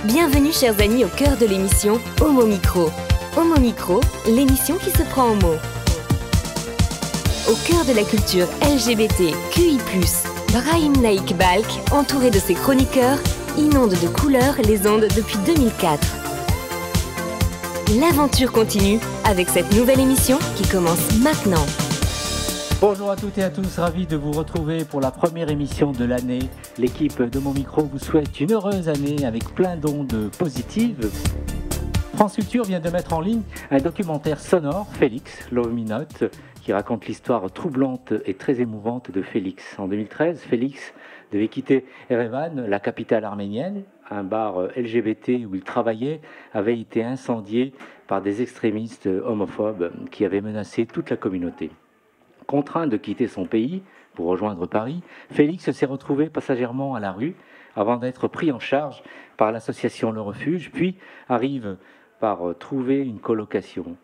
Bienvenue chers amis au cœur de l'émission Homo Micro. Homo Micro, l'émission qui se prend en mots. Au cœur de la culture LGBT, QI+, Brahim Naik Balk, entouré de ses chroniqueurs, inonde de couleurs les ondes depuis 2004. L'aventure continue avec cette nouvelle émission qui commence maintenant. Bonjour à toutes et à tous, ravi de vous retrouver pour la première émission de l'année. L'équipe de Mon Micro vous souhaite une heureuse année avec plein d'ondes positives. France Culture vient de mettre en ligne un documentaire sonore, Félix, Love Me Not, qui raconte l'histoire troublante et très émouvante de Félix. En 2013, Félix devait quitter Erevan, la capitale arménienne. Un bar LGBT où il travaillait avait été incendié par des extrémistes homophobes qui avaient menacé toute la communauté. Contraint de quitter son pays pour rejoindre Paris, Félix s'est retrouvé passagèrement à la rue avant d'être pris en charge par l'association Le Refuge, puis arrive par trouver une colocation.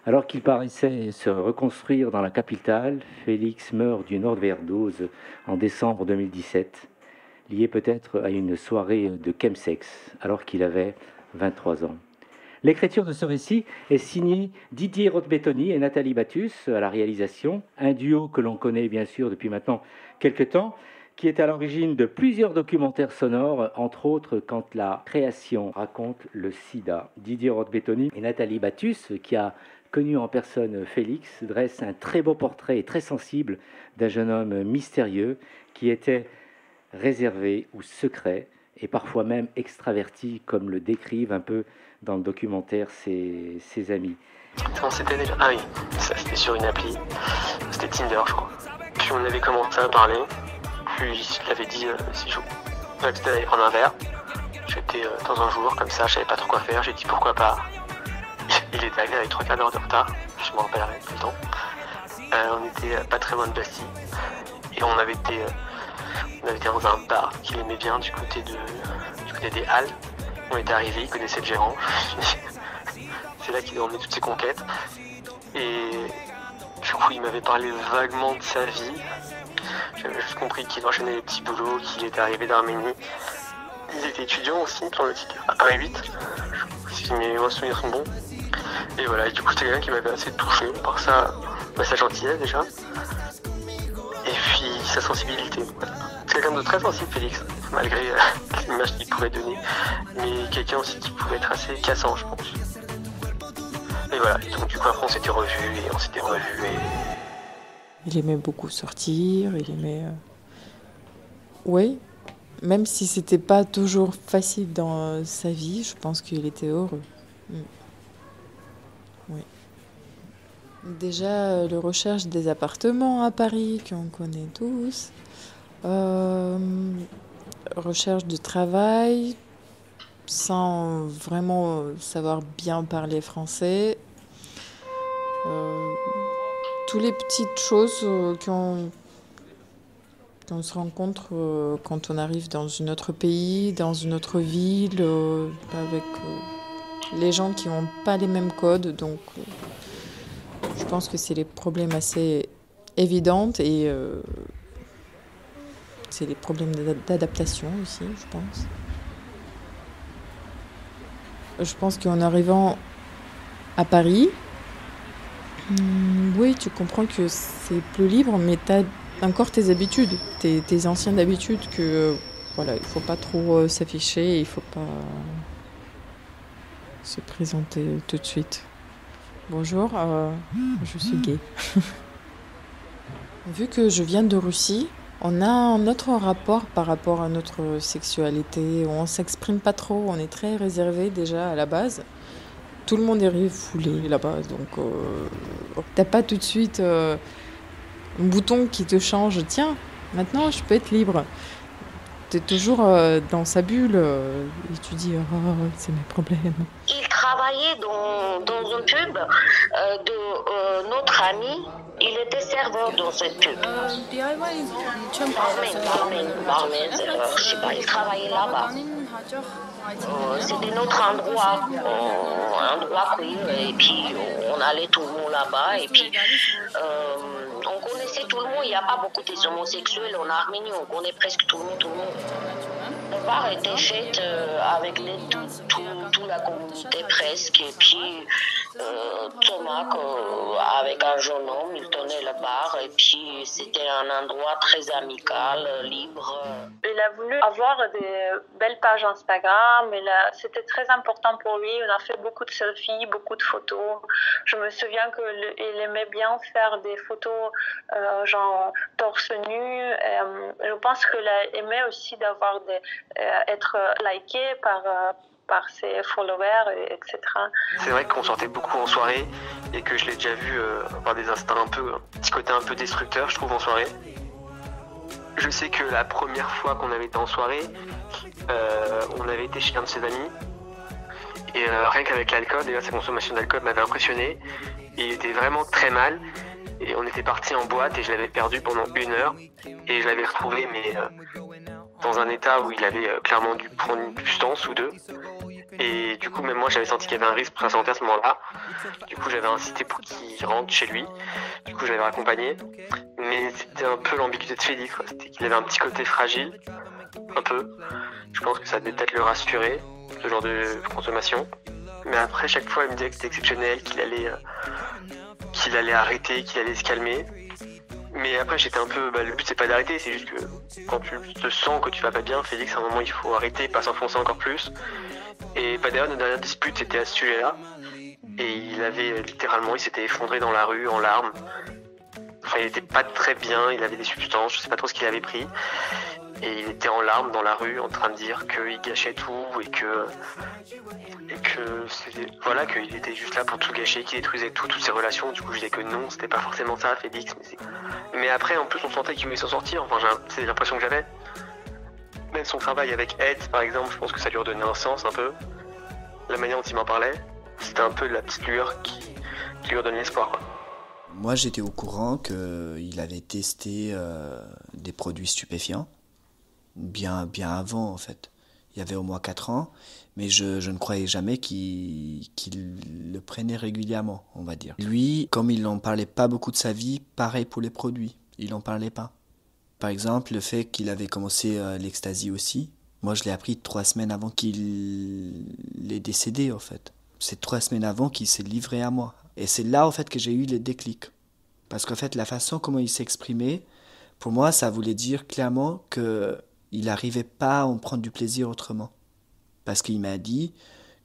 Alors qu'il paraissait se reconstruire dans la capitale, Félix meurt d'une overdose en décembre 2017, lié peut-être à une soirée de chemsex, alors qu'il avait 23 ans. L'écriture de ce récit est signée Didier Rothbettoni et Nathalie Battus à la réalisation, un duo que l'on connaît bien sûr depuis maintenant quelques temps, qui est à l'origine de plusieurs documentaires sonores, entre autres quand la création raconte le sida. Didier Rothbettoni et Nathalie Battus, qui a connu en personne Félix, dressent un très beau portrait et très sensible d'un jeune homme mystérieux qui était réservé ou secret et parfois même extraverti, comme le décrivent un peu dans le documentaire ses amis. Comment c'était déjà ? Ah oui, ça c'était sur une appli, c'était Tinder je crois. Puis on avait commencé à parler, puis je l'avais dit si je c'était d'aller prendre un verre. J'étais dans un jour comme ça, je savais pas trop quoi faire, j'ai dit pourquoi pas. Il était arrivé avec 3 quarts d'heure de retard, je m'en rappellerai tout le temps. On était pas très loin de Bastille et on avait été dans un bar qu'il aimait bien du côté des Halles. On était arrivé, il connaissait le gérant. C'est là qu'il a emmené toutes ses conquêtes. Et du coup, il m'avait parlé vaguement de sa vie. J'avais juste compris qu'il enchaînait les petits boulots, qu'il était arrivé d'Arménie. Il était étudiant aussi, semble-t-il, à Paris 8, si mes souvenirs sont bons. Et voilà, et du coup, c'était quelqu'un qui m'avait assez touché par sa gentillesse déjà. Et puis sa sensibilité. Voilà. C'est quelqu'un de très sensible, Félix, malgré l'image qu'il pouvait donner, mais quelqu'un aussi qui pouvait être assez cassant, je pense. Et voilà, et donc du coup après on s'était revus. Il aimait beaucoup sortir, il aimait... Oui, même si c'était pas toujours facile dans sa vie, je pense qu'il était heureux. Oui. Déjà, le recherche des appartements à Paris, qu'on connaît tous. Recherche de travail sans vraiment savoir bien parler français. Toutes les petites choses qu'on se rencontre quand on arrive dans un autre pays, dans une autre ville, avec les gens qui n'ont pas les mêmes codes. Donc, je pense que c'est les problèmes assez évidents et c'est les problèmes d'adaptation aussi, je pense. Je pense qu'en arrivant à Paris, oui, tu comprends que c'est plus libre, mais tu as encore tes habitudes, tes anciennes habitudes que voilà, il faut pas trop s'afficher, il faut pas se présenter tout de suite. Bonjour, je suis gay. Vu que je viens de Russie, on a un autre rapport par rapport à notre sexualité. On ne s'exprime pas trop, on est très réservé déjà à la base. Tout le monde est refoulé là-bas, donc t'as pas tout de suite un bouton qui te change. Tiens, maintenant je peux être libre. T'es toujours dans sa bulle et tu dis c'est mes problèmes. Il travaillait dans une pub de notre ami. Il était serveur dans cette pub. Barman, je sais pas, il travaillait là-bas. C'était notre endroit queer, et puis on allait tout le monde là-bas, et puis on on connaissait tout le monde. Il n'y a pas beaucoup des homosexuels en Arménie. On connaît presque tout le monde. Le bar était fait avec l'aide de toute la communauté presque. Et puis Thomas, avec un jeune homme, il tenait le bar. Et puis c'était un endroit très amical, libre. Il a voulu avoir des belles pages Instagram. C'était très important pour lui. On a fait beaucoup de selfies, beaucoup de photos. Je me souviens qu'il aimait bien faire des photos genre torse nu. Je pense qu'il aimait aussi être liké par ses followers, etc. C'est vrai qu'on sortait beaucoup en soirée et que je l'ai déjà vu avoir des instincts un petit côté un peu destructeur, je trouve, en soirée. Je sais que la première fois qu'on avait été en soirée, on avait été chez un de ses amis. Et rien qu'avec l'alcool, déjà sa consommation d'alcool m'avait impressionné. Et il était vraiment très mal. Et on était parti en boîte et je l'avais perdu pendant 1 heure. Et je l'avais retrouvé, mais dans un état où il avait clairement dû prendre une substance ou deux. Et du coup, même moi, j'avais senti qu'il y avait un risque pour sa santé à ce moment-là. Du coup, j'avais insisté pour qu'il rentre chez lui. Du coup, je l'avais raccompagné. Mais c'était un peu l'ambiguïté de Félix, quoi. C'était qu'il avait un petit côté fragile. Un peu. Je pense que ça devait peut-être le rassurer, ce genre de consommation. Mais après, chaque fois, il me disait que c'était exceptionnel, qu'il allait arrêter, qu'il allait se calmer. Mais après, j'étais un peu... le but, c'est pas d'arrêter, c'est juste que quand tu te sens que tu vas pas bien, Félix, à un moment, il faut arrêter, pas s'enfoncer encore plus. Et d'ailleurs, notre dernière dispute, c'était à ce sujet-là. Et il s'était effondré dans la rue, en larmes. Enfin, il était pas très bien, il avait des substances, je sais pas trop ce qu'il avait pris. Et il était en larmes dans la rue, en train de dire qu'il gâchait tout et que qu'il était juste là pour tout gâcher, qu'il détruisait toutes ses relations. Du coup, je disais que non, c'était pas forcément ça, Félix. Mais après, en plus, on sentait qu'il voulait s'en sortir. Enfin, c'est l'impression que j'avais. Même son travail avec Ed, par exemple, je pense que ça lui redonnait un sens un peu. La manière dont il m'en parlait, c'était un peu la petite lueur qui lui redonnait l'espoir, quoi. Moi, j'étais au courant qu'il avait testé des produits stupéfiants, bien avant en fait. Il y avait au moins 4 ans, mais je ne croyais jamais qu'il le prenait régulièrement, on va dire. Lui, comme il n'en parlait pas beaucoup de sa vie, pareil pour les produits, il n'en parlait pas. Par exemple, le fait qu'il avait commencé l'ecstasy aussi, moi je l'ai appris 3 semaines avant qu'il est décédé en fait. C'est 3 semaines avant qu'il s'est livré à moi. Et c'est là en fait que j'ai eu le déclic. Parce qu'en fait, la façon comment il s'exprimait, pour moi, ça voulait dire clairement qu'il n'arrivait pas à en prendre du plaisir autrement. Parce qu'il m'a dit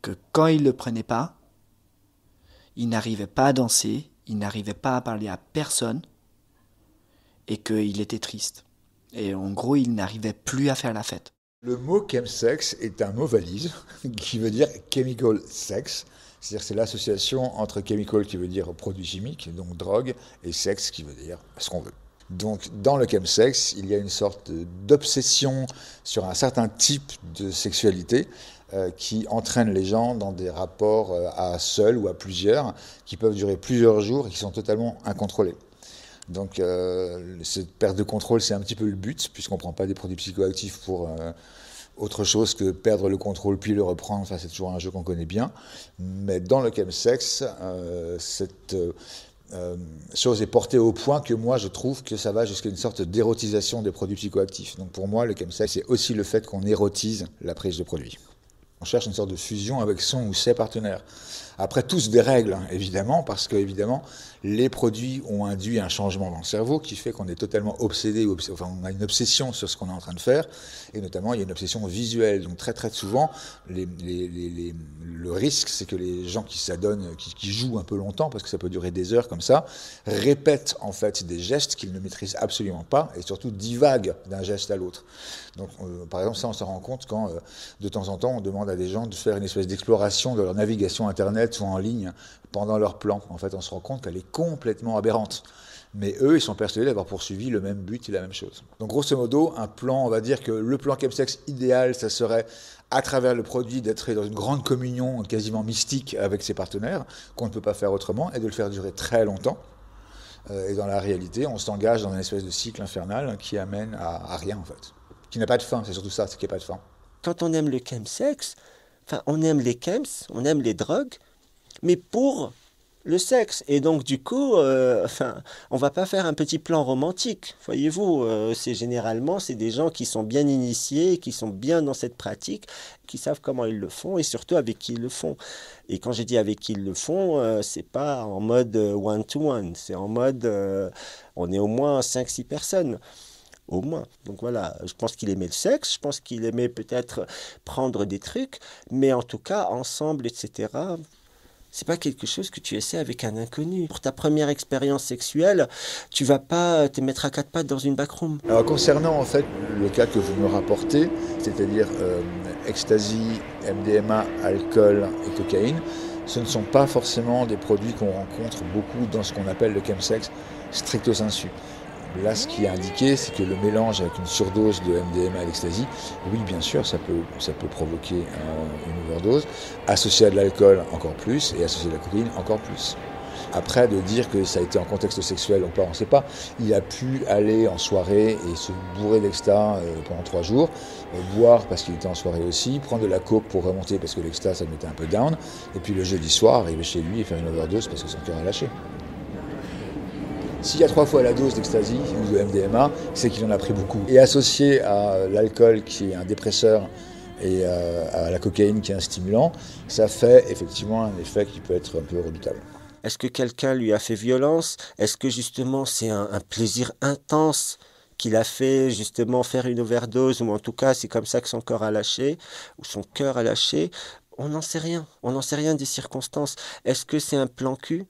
que quand il ne le prenait pas, il n'arrivait pas à danser, il n'arrivait pas à parler à personne et qu'il était triste. Et en gros, il n'arrivait plus à faire la fête. Le mot chemsex est un mot valise qui veut dire chemical sex. C'est-à-dire c'est l'association entre chemical qui veut dire produit chimique, donc drogue, et sexe qui veut dire ce qu'on veut. Donc dans le chemsex, il y a une sorte d'obsession sur un certain type de sexualité qui entraîne les gens dans des rapports à seuls ou à plusieurs, qui peuvent durer plusieurs jours et qui sont totalement incontrôlés. Donc cette perte de contrôle, c'est un petit peu le but, puisqu'on ne prend pas des produits psychoactifs pour autre chose que perdre le contrôle puis le reprendre. Enfin, c'est toujours un jeu qu'on connaît bien. Mais dans le chemsex, cette chose est portée au point que moi, je trouve que ça va jusqu'à une sorte d'érotisation des produits psychoactifs. Donc pour moi, le chemsex, c'est aussi le fait qu'on érotise la prise de produits. On cherche une sorte de fusion avec son ou ses partenaires. Après, tous des règles, évidemment, parce que évidemment, les produits ont induit un changement dans le cerveau qui fait qu'on est totalement obsédé, enfin, on a une obsession sur ce qu'on est en train de faire, et notamment, il y a une obsession visuelle. Donc très très souvent, le risque, c'est que les gens qui s'adonnent, qui jouent un peu longtemps, parce que ça peut durer des heures comme ça, répètent en fait des gestes qu'ils ne maîtrisent absolument pas, et surtout divaguent d'un geste à l'autre. Donc, par exemple, ça, on se rend compte quand, de temps en temps, on demande à des gens de faire une espèce d'exploration de leur navigation Internet ou en ligne pendant leur plan. En fait, on se rend compte qu'elle est complètement aberrante. Mais eux, ils sont persuadés d'avoir poursuivi le même but et la même chose. Donc, grosso modo, un plan, on va dire que le plan chemsex idéal, ça serait, à travers le produit, d'être dans une grande communion quasiment mystique avec ses partenaires, qu'on ne peut pas faire autrement, et de le faire durer très longtemps. Et dans la réalité, on s'engage dans une espèce de cycle infernal qui amène à rien, en fait. Qui n'a pas de fin, c'est surtout ça, c'est qu'il n'y a pas de fin. Quand on aime le chemsex, enfin, on aime les chems, on aime les drogues, mais pour le sexe. Et donc, du coup, on va pas faire un petit plan romantique, voyez-vous. C'est des gens qui sont bien initiés, qui sont bien dans cette pratique, qui savent comment ils le font et surtout avec qui ils le font. Et quand j'ai dit avec qui ils le font, c'est pas en mode one-to-one, c'est en mode, on est au moins 5-6 personnes. Au moins. Donc voilà, je pense qu'il aimait le sexe, je pense qu'il aimait peut-être prendre des trucs, mais en tout cas, ensemble, etc., c'est pas quelque chose que tu essaies avec un inconnu. Pour ta première expérience sexuelle, tu vas pas te mettre à quatre pattes dans une backroom. Alors concernant en fait le cas que vous me rapportez, c'est-à-dire ecstasy, MDMA, alcool et cocaïne, ce ne sont pas forcément des produits qu'on rencontre beaucoup dans ce qu'on appelle le chemsex stricto sensu. Là, ce qui est indiqué, c'est que le mélange avec une surdose de MDMA et d'ecstasy, oui, bien sûr, ça peut provoquer une overdose. Associé à de l'alcool, encore plus, et associé à de la cocaïne, encore plus. Après, de dire que ça a été en contexte sexuel ou pas, on ne sait pas. Il a pu aller en soirée et se bourrer d'exta pendant 3 jours, boire parce qu'il était en soirée aussi, prendre de la coke pour remonter parce que l'exta, ça le mettait un peu down, et puis le jeudi soir, arriver chez lui et faire une overdose parce que son cœur a lâché. S'il y a 3 fois la dose d'ecstasy ou de MDMA, c'est qu'il en a pris beaucoup. Et associé à l'alcool qui est un dépresseur et à la cocaïne qui est un stimulant, ça fait effectivement un effet qui peut être un peu redoutable. Est-ce que quelqu'un lui a fait violence? Est-ce que justement c'est un plaisir intense qu'il a fait justement faire une overdose, ou en tout cas c'est comme ça que son corps a lâché, ou son cœur a lâché? On n'en sait rien. On n'en sait rien des circonstances. Est-ce que c'est un plan cul?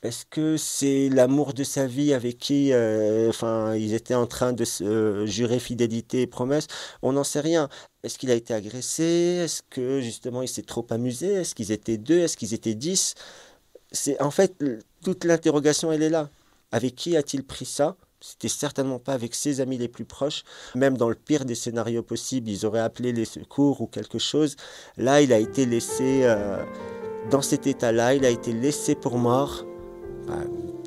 Est-ce que c'est l'amour de sa vie avec qui ils étaient en train de se jurer fidélité et promesse? On n'en sait rien. Est-ce qu'il a été agressé? Est-ce que justement il s'est trop amusé? Est-ce qu'ils étaient 2? Est-ce qu'ils étaient 10? En fait, toute l'interrogation, elle est là. Avec qui a-t-il pris ça? C'était certainement pas avec ses amis les plus proches. Même dans le pire des scénarios possibles, ils auraient appelé les secours ou quelque chose. Là, il a été laissé dans cet état-là. Il a été laissé pour mort.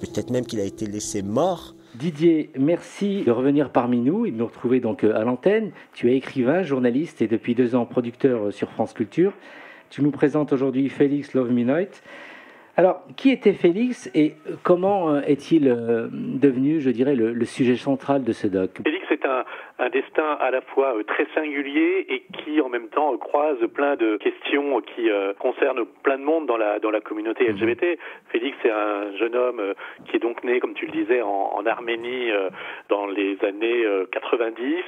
Peut-être même qu'il a été laissé mort. Didier, merci de revenir parmi nous et de nous retrouver donc à l'antenne. Tu es écrivain, journaliste et depuis 2 ans producteur sur France Culture. Tu nous présentes aujourd'hui Félix Love Me Not. Alors, qui était Félix et comment est-il devenu, je dirais, le sujet central de ce doc? Félix est un destin à la fois très singulier et qui en même temps croise plein de questions qui concernent plein de monde dans la communauté LGBT. Félix est un jeune homme qui est donc né, comme tu le disais, en Arménie dans les années 90,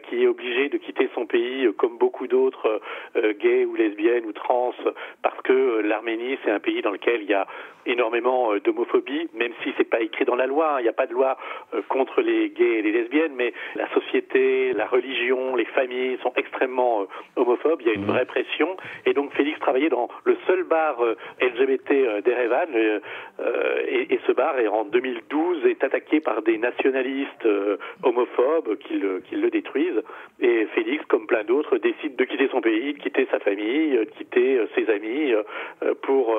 qui est obligé de quitter son pays comme beaucoup d'autres gays ou lesbiennes ou trans, parce que l'Arménie c'est un pays dans lequel il y a énormément d'homophobie, même si c'est pas écrit dans la loi. Il n'y a pas de loi contre les gays et les lesbiennes, mais la société, la religion, les familles sont extrêmement homophobes. Il y a une vraie pression. Et donc Félix travaillait dans le seul bar LGBT d'Erevan, et ce bar, en 2012, est attaqué par des nationalistes homophobes qui le détruisent. Et Félix, comme plein d'autres, décide de quitter son pays, de quitter sa famille, de quitter ses amis pour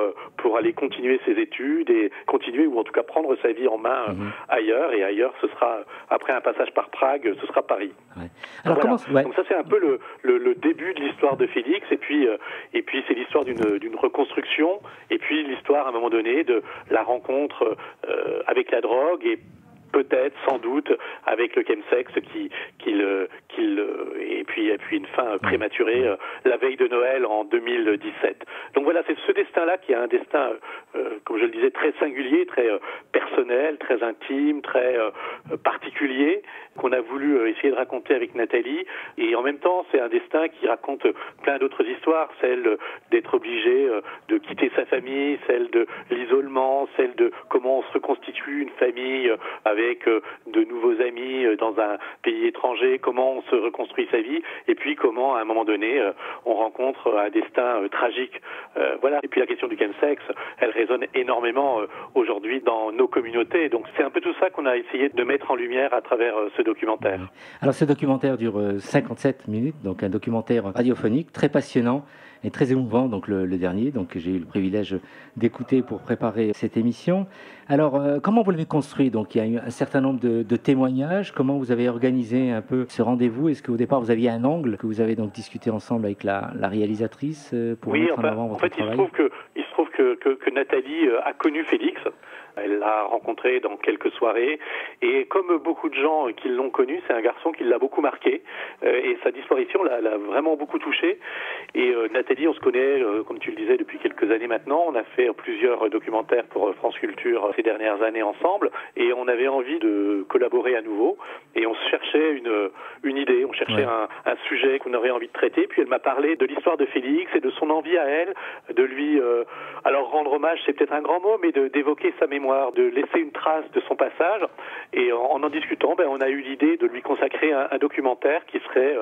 aller continuer ses études et continuer, ou en tout cas prendre sa vie en main ailleurs. Et ailleurs, ce sera, après un passage par Prague, ce sera Paris. Ouais. Alors, voilà. Donc ça, c'est un peu le début de l'histoire de Félix. Et puis c'est l'histoire d'une reconstruction. Et puis l'histoire, à un moment donné, de la rencontre avec la drogue et peut-être, sans doute, avec le chemsex et puis une fin prématurée la veille de Noël en 2017. Donc voilà, c'est ce destin-là qui est un destin, comme je le disais, très singulier, très personnel, très intime, très particulier, qu'on a voulu essayer de raconter avec Nathalie. Et en même temps, c'est un destin qui raconte plein d'autres histoires, celle d'être obligé de quitter sa famille, celle de l'isolement, celle de comment on se reconstitue une famille avec de nouveaux amis dans un pays étranger, comment on se reconstruit sa vie, et puis comment, à un moment donné, on rencontre un destin tragique. Voilà. Et puis la question du chemsex, elle résonne énormément aujourd'hui dans nos communautés. Donc c'est un peu tout ça qu'on a essayé de mettre en lumière à travers ce documentaire. Alors ce documentaire dure 57 minutes, donc un documentaire radiophonique très passionnant et très émouvant, donc le dernier, donc j'ai eu le privilège d'écouter pour préparer cette émission. Alors, comment vous l'avez construit? Donc, il y a eu un certain nombre de témoignages. Comment vous avez organisé un peu ce rendez-vous? Est-ce qu'au départ, vous aviez un angle que vous avez donc discuté ensemble avec la réalisatrice pour mettre en avant votre travail? Il se trouve que Nathalie a connu Félix. Elle l'a rencontré dans quelques soirées et comme beaucoup de gens qui l'ont connu, c'est un garçon qui l'a beaucoup marqué et sa disparition l'a vraiment beaucoup touché. Et Nathalie, on se connaît, comme tu le disais, depuis quelques années maintenant. On a fait plusieurs documentaires pour France Culture ces dernières années ensemble et on avait envie de collaborer à nouveau et on cherchait une idée, on cherchait un sujet qu'on aurait envie de traiter. Puis elle m'a parlé de l'histoire de Félix et de son envie à elle de lui, alors rendre hommage, c'est peut-être un grand mot, mais d'évoquer sa mémoire, de laisser une trace de son passage. Et en discutant, on a eu l'idée de lui consacrer un documentaire qui serait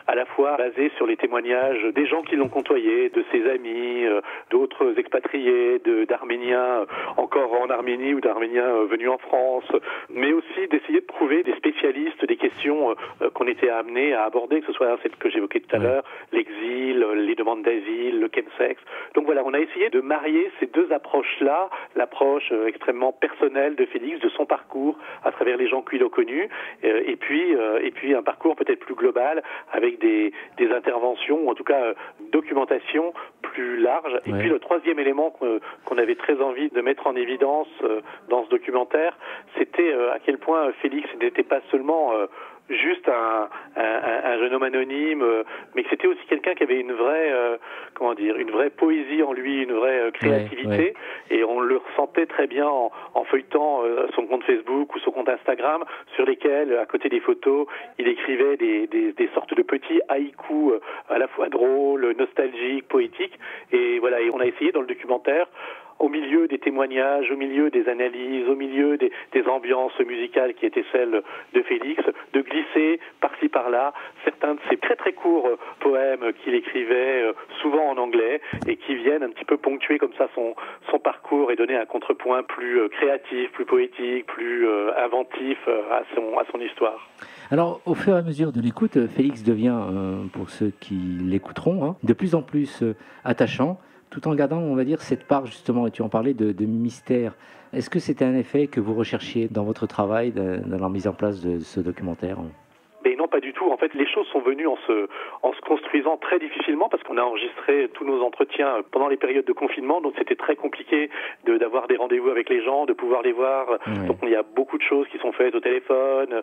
à la fois basé sur les témoignages des gens qui l'ont côtoyé, de ses amis, d'autres expatriés, d'Arméniens encore en Arménie ou d'Arméniens venus en France, mais aussi d'essayer de trouver des spécialistes des questions qu'on était amenés à aborder, que ce soit celle que j'évoquais tout à l'heure, l'exil, les demandes d'asile, le chemsex. Donc voilà, on a essayé de marier ces deux approches-là, l'approche extrêmement personnelle de Félix, de son parcours à travers les gens qu'il a connus, et puis un parcours peut-être plus global avec des interventions, ou en tout cas documentation plus large. Et puis le troisième élément qu'on avait très envie de mettre en évidence dans ce documentaire, c'était à quel point Félix n'était pas seulement juste un jeune homme anonyme, mais que c'était aussi quelqu'un qui avait une vraie, une vraie poésie en lui, une vraie créativité, et on le ressentait très bien en feuilletant son compte Facebook ou son compte Instagram, sur lesquels, à côté des photos, il écrivait des sortes de petits haïkus à la fois drôles, nostalgiques, poétiques, et voilà, et on a essayé dans le documentaire, au milieu des témoignages, au milieu des analyses, au milieu des ambiances musicales qui étaient celles de Félix, de glisser par-ci par-là certains de ces très très courts poèmes qu'il écrivait, souvent en anglais, et qui viennent un petit peu ponctuer comme ça son parcours et donner un contrepoint plus créatif, plus poétique, plus inventif à son histoire. Alors, au fur et à mesure de l'écoute, Félix devient, pour ceux qui l'écouteront, de plus en plus attachant, tout en gardant, on va dire, cette part, justement, et tu en parlais, de mystère. Est-ce que c'était un effet que vous recherchiez dans votre travail, dans la mise en place de ce documentaire ? Mais non, pas du tout. En fait, les choses sont venues en se construisant très difficilement parce qu'on a enregistré tous nos entretiens pendant les périodes de confinement, donc c'était très compliqué d'avoir des rendez-vous avec les gens, de pouvoir les voir. Ouais. Donc il y a beaucoup de choses qui sont faites au téléphone,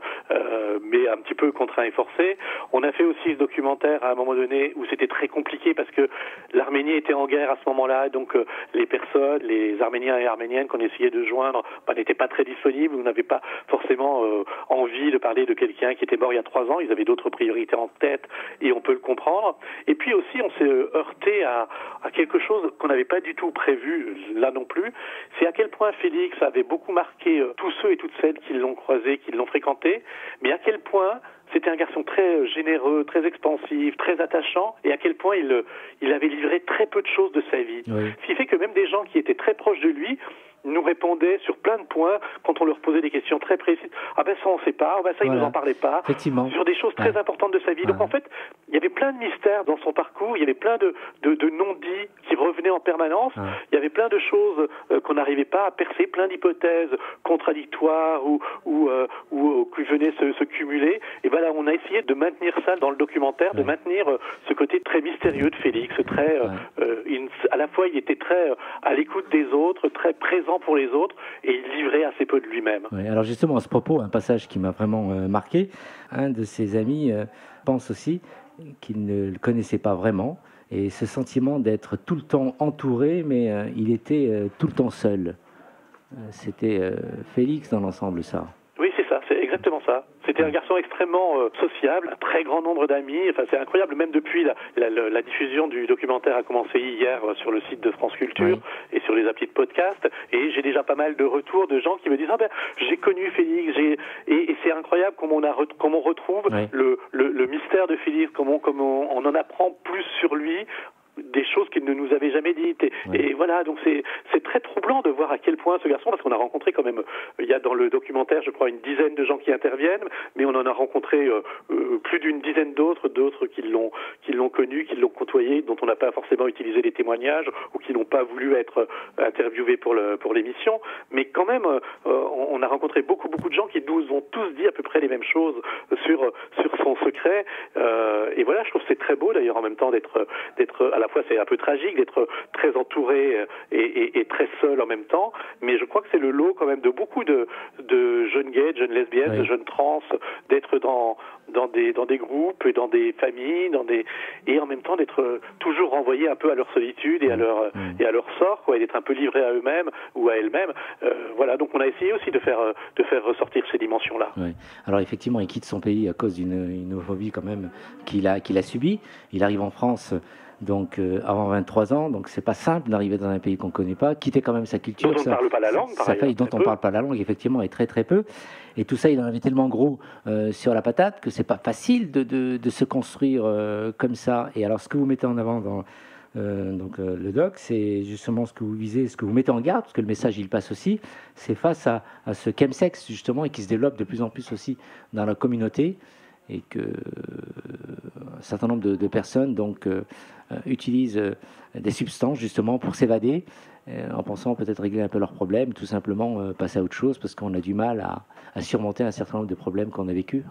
mais un petit peu contraint et forcé. On a fait aussi ce documentaire à un moment donné où c'était très compliqué parce que l'Arménie était en guerre à ce moment-là, donc les personnes, les Arméniens et Arméniennes qu'on essayait de joindre, n'étaient pas très disponibles, ou n'avaient pas forcément envie de parler de quelqu'un qui était mort il y a 3 ans, ils avaient d'autres priorités en tête et on peut le comprendre. Et puis aussi on s'est heurté à quelque chose qu'on n'avait pas du tout prévu là non plus, c'est à quel point Félix avait beaucoup marqué tous ceux et toutes celles qui l'ont croisé, qui l'ont fréquenté, mais à quel point c'était un garçon très généreux, très expansif, très attachant, et à quel point il avait livré très peu de choses de sa vie. Oui. Ce qui fait que même des gens qui étaient très proches de lui nous répondaient sur plein de points quand on leur posait des questions très précises. Ah ben ça on sait pas, ah ben ça il nous en parlait pas. Sur des choses très importantes de sa vie. Donc en fait, il y avait plein de mystères dans son parcours, il y avait plein de non-dits qui revenaient en permanence, il y avait plein de choses qu'on n'arrivait pas à percer, plein d'hypothèses contradictoires ou qui venaient se cumuler. Et voilà, on a essayé de maintenir ça dans le documentaire, de maintenir ce côté très mystérieux de Félix, très à la fois il était très à l'écoute des autres, très présent pour les autres, et il livrait assez peu de lui-même. Oui, alors justement, à ce propos, un passage qui m'a vraiment marqué, un de ses amis pense aussi qu'il ne le connaissait pas vraiment, et ce sentiment d'être tout le temps entouré, mais il était tout le temps seul. C'était Félix dans l'ensemble, ça. Oui, c'est ça, c'est exactement ça. C'était un garçon extrêmement sociable, un très grand nombre d'amis. Enfin, c'est incroyable, même depuis la diffusion du documentaire a commencé hier sur le site de France Culture et sur les applis de podcast. Et j'ai déjà pas mal de retours de gens qui me disent j'ai connu Félix, et c'est incroyable comment on retrouve le mystère de Félix, comment on en apprend plus sur lui, des choses qu'il ne nous avait jamais dites. Et voilà, donc c'est très troublant de voir à quel point ce garçon, parce qu'on a rencontré quand même, il y a dans le documentaire, je crois, une dizaine de gens qui interviennent, mais on en a rencontré plus d'une dizaine d'autres qui l'ont connu, qui l'ont côtoyé, dont on n'a pas forcément utilisé les témoignages, ou qui n'ont pas voulu être interviewés pour l'émission. Mais quand même, on a rencontré beaucoup de gens qui nous ont tous dit à peu près les mêmes choses sur son secret. Et voilà, je trouve que c'est très beau d'ailleurs en même temps d'être à la fois c'est un peu tragique d'être très entouré et très seul en même temps, mais je crois que c'est le lot quand même de beaucoup de jeunes gays, de jeunes lesbiennes, de jeunes trans, d'être dans des groupes et dans des familles, et en même temps d'être toujours renvoyés un peu à leur solitude et à leur sort, quoi, et d'être un peu livrés à eux-mêmes ou à elles-mêmes. Voilà, donc on a essayé aussi de faire ressortir ces dimensions-là. Oui. Alors effectivement, il quitte son pays à cause d'une homophobie quand même qu'il a subie. Il arrive en France donc avant 23 ans, donc c'est pas simple d'arriver dans un pays qu'on connaît pas, quitter quand même sa culture, dont on ne parle pas la langue, dont on parle pas la langue, effectivement, et très très peu. Et tout ça, il en avait tellement gros sur la patate que c'est pas facile de se construire comme ça. Et alors, ce que vous mettez en avant dans le doc, c'est justement ce que vous visez, ce que vous mettez en garde, parce que le message il passe aussi, c'est face à ce chemsex justement, et qui se développe de plus en plus aussi dans la communauté, et que un certain nombre de personnes donc utilisent des substances justement pour s'évader, en pensant peut-être régler un peu leurs problèmes, tout simplement passer à autre chose, parce qu'on a du mal à surmonter un certain nombre de problèmes qu'on a vécu.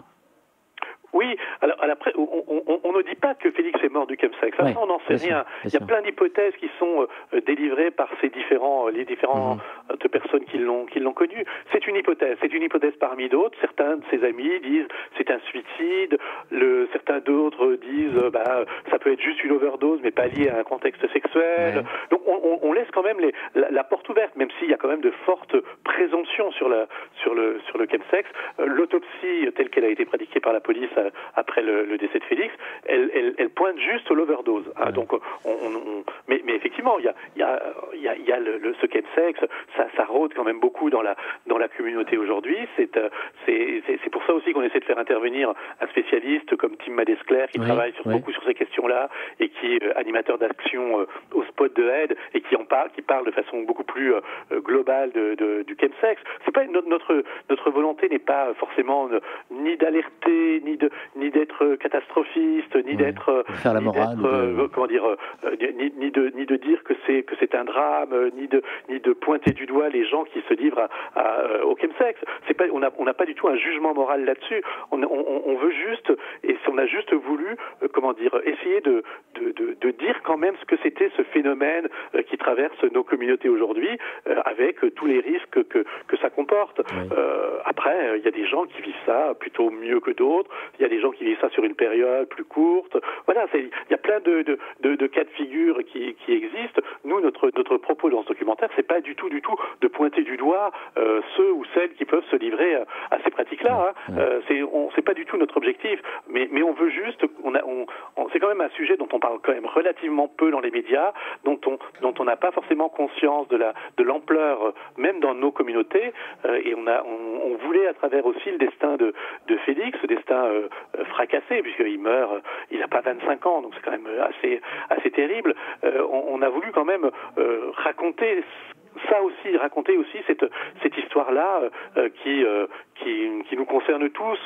Oui, alors après, on ne dit pas que Félix est mort du chemsex. Ça, on n'en sait rien. Il y a plein d'hypothèses qui sont délivrées par les différentes personnes qui l'ont connu. C'est une hypothèse parmi d'autres. Certains de ses amis disent c'est un suicide. Certains d'autres disent ça peut être juste une overdose, mais pas lié à un contexte sexuel. Ouais. Donc on laisse quand même la porte ouverte, même s'il y a quand même de fortes présomptions sur le chemsex. L'autopsie telle qu'elle a été pratiquée par la police après le décès de Félix, elle pointe juste l'overdose. Hein, donc, mais effectivement, il y a ce chemsex, ça rôde quand même beaucoup dans la communauté aujourd'hui. C'est pour ça aussi qu'on essaie de faire intervenir un spécialiste comme Tim Madescler qui travaille beaucoup sur ces questions-là et qui est animateur d'action au spot de aide et qui parle de façon beaucoup plus globale du chemsex. C'est pas notre volonté n'est pas forcément ni d'alerter, ni d'être catastrophiste, ni d'être faire la morale, ni de dire que c'est un drame, ni de pointer du doigt les gens qui se livrent au chemsex. On n'a pas du tout un jugement moral là-dessus. On veut juste, et on a juste voulu essayer de dire quand même ce que c'était ce phénomène qui traverse nos communautés aujourd'hui, avec tous les risques que ça comporte. Après, il y a des gens qui vivent ça plutôt mieux que d'autres. Il y a des gens qui vivent ça sur une période plus courte. Voilà, il y a plein de cas de figure qui existent. Nous, notre propos dans ce documentaire, c'est pas du tout de pointer du doigt ceux ou celles qui peuvent se livrer à ces pratiques-là. C'est pas du tout notre objectif. Mais on veut juste, c'est quand même un sujet dont on parle quand même relativement peu dans les médias, dont on n'a pas forcément conscience de l'ampleur, même dans nos communautés. Et on voulait à travers aussi le destin de Félix, ce destin fracassé, puisqu'il meurt, il n'a pas 25 ans, donc c'est quand même assez terrible. On a voulu quand même raconter aussi cette histoire-là qui nous concerne tous,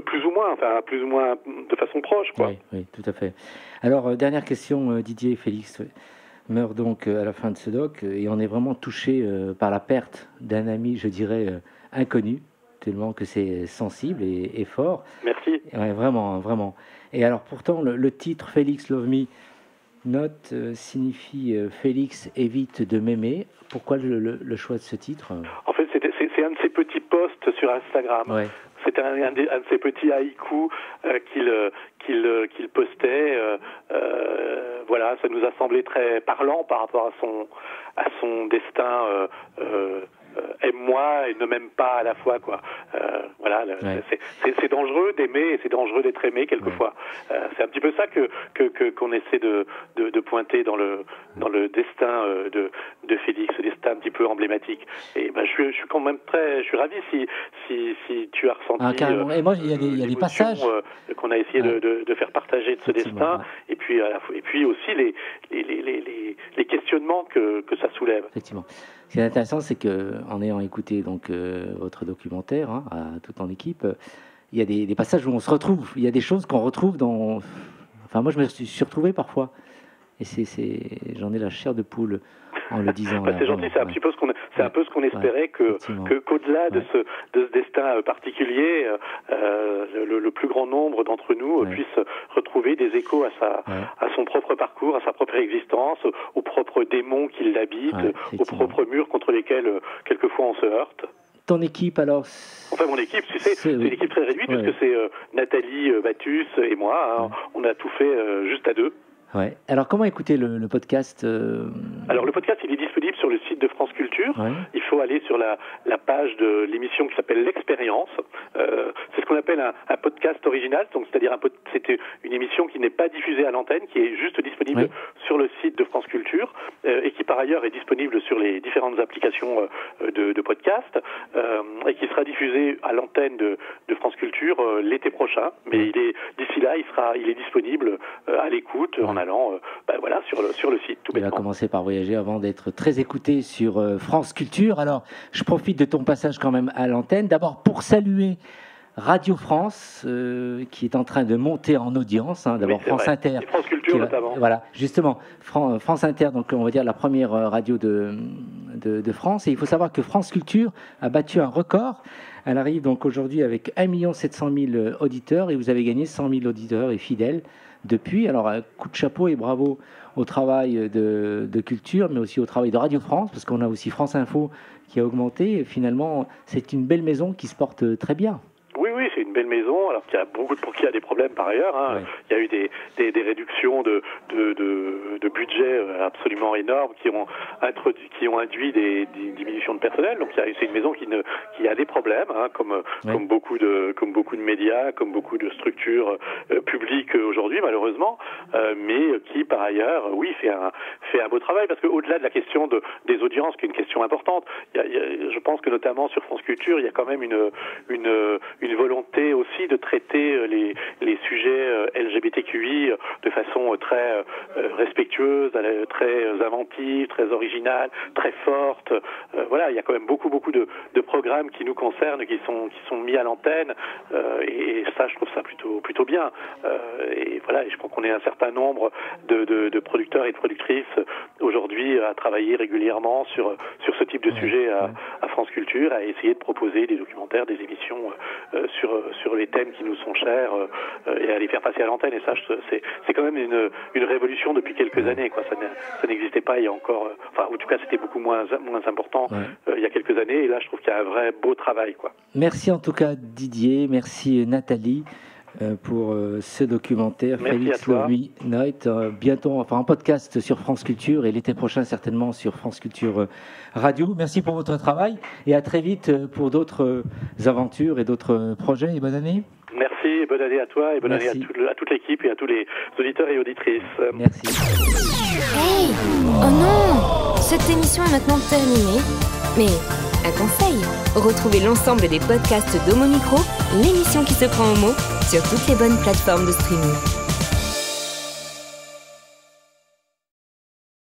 plus ou moins de façon proche, quoi. Oui, tout à fait. Alors, dernière question, Didier. Félix meurt donc à la fin de ce doc, et on est vraiment touché par la perte d'un ami, je dirais, inconnu, tellement que c'est sensible et fort. Merci. Ouais, vraiment. Et alors pourtant, le titre Félix Love Me Not signifie Félix évite de m'aimer. Pourquoi le choix de ce titre? En fait, c'est un de ses petits posts sur Instagram. Ouais. C'est un de ses petits haïkus qu'il postait. Voilà, ça nous a semblé très parlant par rapport à son destin. Aime-moi et ne m'aime pas à la fois, quoi. Voilà, c'est dangereux d'aimer et c'est dangereux d'être aimé quelquefois. C'est un petit peu ça qu'on essaie de pointer dans le destin de Félix, ce destin un petit peu emblématique. Et je suis quand même je suis ravi si tu as ressenti et moi il y a des passages qu'on a essayé de faire partager de ce destin, et puis aussi les questionnements que ça soulève. Effectivement. Ce qui est intéressant, c'est qu'en ayant écouté donc votre documentaire, tout en équipe, il y a des passages où on se retrouve. Il y a des choses qu'on retrouve dans. Enfin, moi, je me suis retrouvé parfois, et j'en ai la chair de poule en le disant. C'est gentil, c'est un petit peu ce qu'on espérait, qu'au-delà de ce destin particulier, le plus grand nombre d'entre nous puisse retrouver des échos à son propre parcours, à sa propre existence, aux propres démons qui l'habitent, aux propres murs contre lesquels quelquefois on se heurte. Ton équipe alors? Enfin mon équipe, tu sais, c'est une équipe très réduite puisque c'est Nathalie Battus et moi. Hein, on a tout fait juste à deux. Ouais. Alors comment écouter le podcast Alors le podcast il est disponible sur le site de France Culture. Ouais. Il faut aller sur la page de l'émission qui s'appelle L'Expérience. C'est ce qu'on appelle un podcast original, donc c'est-à-dire c'est une émission qui n'est pas diffusée à l'antenne, qui est juste disponible sur le site de France Culture et qui par ailleurs est disponible sur les différentes applications de podcast et qui sera diffusée à l'antenne de France Culture l'été prochain. Mais d'ici là il est disponible à l'écoute en allant sur le site. Tout Il va commencer par voyager avant d'être très écouté sur France Culture. Alors, je profite de ton passage quand même à l'antenne. D'abord, pour saluer Radio France, qui est en train de monter en audience. Hein. D'abord, France Inter. Et France Culture, notamment. Voilà, justement. France Inter, donc on va dire la première radio de France. Et il faut savoir que France Culture a battu un record. Elle arrive donc aujourd'hui avec 1 700 000 auditeurs et vous avez gagné 100 000 auditeurs et fidèles depuis. Alors, un coup de chapeau et bravo au travail de Culture, mais aussi au travail de Radio France, parce qu'on a aussi France Info qui a augmenté. Et finalement, c'est une belle maison qui se porte très bien. Oui, c'est une belle maison, alors qu'il y a qu'il y a des problèmes par ailleurs. Hein. Oui. Il y a eu des réductions de budget absolument énormes qui ont induit des diminutions de personnel. Donc c'est une maison qui a des problèmes, hein, comme beaucoup de médias, comme beaucoup de structures publiques aujourd'hui malheureusement, mais qui par ailleurs, fait un beau travail, parce qu'au-delà de la question des audiences, qui est une question importante, je pense que notamment sur France Culture, il y a quand même une volonté aussi de traiter les sujets LGBTQI de façon très respectueuse, très inventive, très originale, très forte. Voilà, il y a quand même beaucoup de programmes qui nous concernent, qui sont mis à l'antenne, et ça, je trouve ça plutôt bien. Et voilà, et je crois qu'on est un certain nombre de producteurs et de productrices aujourd'hui à travailler régulièrement sur ce type de sujet à France Culture, à essayer de proposer des documentaires, des émissions sur les thèmes qui nous sont chers et à les faire passer à l'antenne. Et ça, c'est quand même une révolution depuis quelques années, quoi. Ça n'existait pas il y a encore... Enfin, en tout cas, c'était beaucoup moins important il y a quelques années. Et là, je trouve qu'il y a un vrai beau travail, quoi. Merci en tout cas, Didier. Merci, Nathalie, pour ce documentaire. Merci Félix Lormy Night, bientôt en podcast sur France Culture et l'été prochain certainement sur France Culture Radio. Merci pour votre travail et à très vite pour d'autres aventures et d'autres projets, et bonne année. Merci, bonne année à toi et bonne année à toute l'équipe et à tous les auditeurs et auditrices. Merci. Hey! Oh non! Cette émission est maintenant terminée. Mais un conseil, retrouvez l'ensemble des podcasts d'Homo Micro, l'émission qui se prend au mot, sur toutes les bonnes plateformes de streaming.